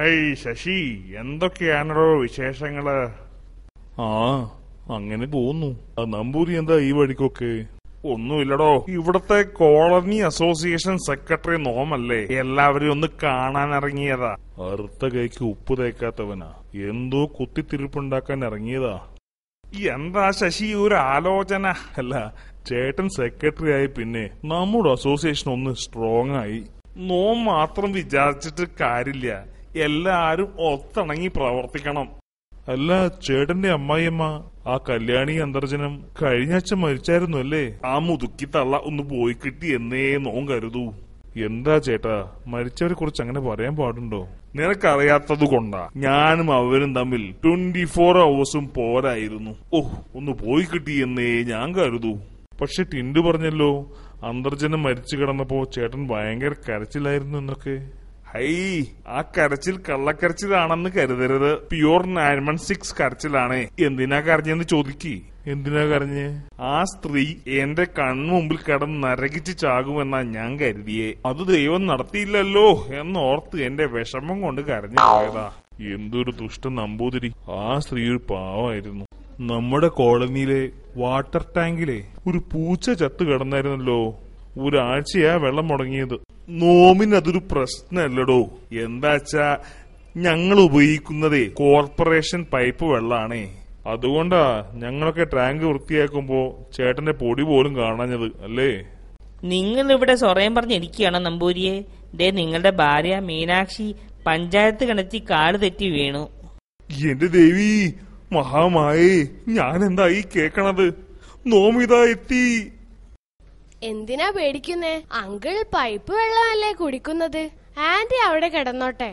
Hey Sasi, എന്തൊക്കെയാണോ വിശേഷങ്ങള്? അങ്ങനെ പോകുന്നു. നമ്പൂരി എന്താ ഈ വഴിക്കൊക്കെ? ഒന്നുമില്ലടോ, ഇവിടത്തെ കോളനി അസോസിയേഷൻ സെക്രട്ടറി നോമല്ലേ, എല്ലാവരും ഒന്ന് കാണാൻ ഇറങ്ങിയതാ. അറുത്ത കൈക്ക് ഉപ്പ് തേക്കാത്തവനാ, എന്തോ കുത്തിത്തിരിപ്പുണ്ടാക്കാൻ ഇറങ്ങിയതാ. എന്താ ശശി ഒരു ആലോചന? അല്ല, ചേട്ടൻ സെക്രട്ടറി ആയി പിന്നെ നമ്മുടെ അസോസിയേഷൻ ഒന്ന് സ്ട്രോങ് ആയി. നോം മാത്രം വിചാരിച്ചിട്ട് കാര്യമില്ല, എല്ലാരും ഒത്തിണങ്ങി പ്രവർത്തിക്കണം. അല്ല, ചേട്ടന്റെ അമ്മായിയമ്മ ആ കല്യാണി അന്തർജനം കഴിഞ്ഞാഴ്ച മരിച്ചായിരുന്നു അല്ലേ? ആ മുതുക്കി തള്ള ഒന്ന് പോയി കിട്ടി എന്നേ നോം കരുതൂ. എന്താ ചേട്ടാ, മരിച്ചവരെ കുറിച്ച് അങ്ങനെ പറയാൻ പാടുണ്ടോ? നിനക്കറിയാത്തത് കൊണ്ടാ. ഞാനും അവരും തമ്മിൽ 24 hours പോരായിരുന്നു. ഒന്ന് പോയി കിട്ടി എന്നേ ഞാൻ കരുതൂ. പക്ഷെ ടിൻഡു പറഞ്ഞല്ലോ, അന്തർജനം മരിച്ചു കിടന്നപ്പോ ചേട്ടൻ ഭയങ്കര കരച്ചിലായിരുന്നു എന്നൊക്കെ. ഹൈ, ആ കരച്ചിൽ കള്ളക്കരച്ചിലാണെന്ന് കരുതരുത്. പ്യൂർ 916 കരച്ചിലാണ്. എന്തിനാ കരഞ്ഞെന്ന് ചോദിക്കി. എന്തിനാ കരഞ്ഞ്? ആ സ്ത്രീ എന്റെ കൺമുമ്പിൽ കിടന്ന് നരകിച്ച് ചാകുമെന്നാ ഞാൻ കരുതിയേ. അത് ദൈവം നടത്തിയില്ലല്ലോ എന്നോർത്ത് എന്റെ വിഷമം കൊണ്ട് കരഞ്ഞു പോയതാ. എന്തൊരു ദുഷ്ട നമ്പൂതിരി. ആ സ്ത്രീ ഒരു പാവമായിരുന്നു. നമ്മുടെ കോളനിയിലെ വാട്ടർ ടാങ്കിലെ ഒരു പൂച്ച ചത്തു കിടന്നായിരുന്നല്ലോ. ഒരാഴ്ചയാ വെള്ളം മുടങ്ങിയത്. നോമിന് അതൊരു പ്രശ്നമല്ലടോ. എന്താച്ചാ ഞങ്ങൾ ഉപയോഗിക്കുന്നതേ കോർപ്പറേഷൻ പൈപ്പ് വെള്ളാണേ. അതുകൊണ്ടാ ഞങ്ങളൊക്കെ ടാങ്ക് വൃത്തിയാക്കുമ്പോ ചേട്ടന്റെ പൊടി പോലും കാണാഞ്ഞത് അല്ലേ? നിങ്ങൾ ഇവിടെ സൊറയം പറഞ്ഞിരിക്കുകയാണോ നമ്പൂരിയെ? ദേ, നിങ്ങളുടെ ഭാര്യ മീനാക്ഷി പഞ്ചായത്ത് കിണറ്റി കാല് തെറ്റി വീണു. എന്റെ ദേവി മഹാമായേ, ഞാൻ എന്താ ഈ കേക്കണത്? നോമിതാ എത്തി. എന്തിനാ പേടിക്കുന്നേ? അങ്കിൾ പൈപ്പ് വെള്ളമല്ലേ കുടിക്കുന്നത്. ആന്റി അവിടെ കിടന്നോട്ടെ.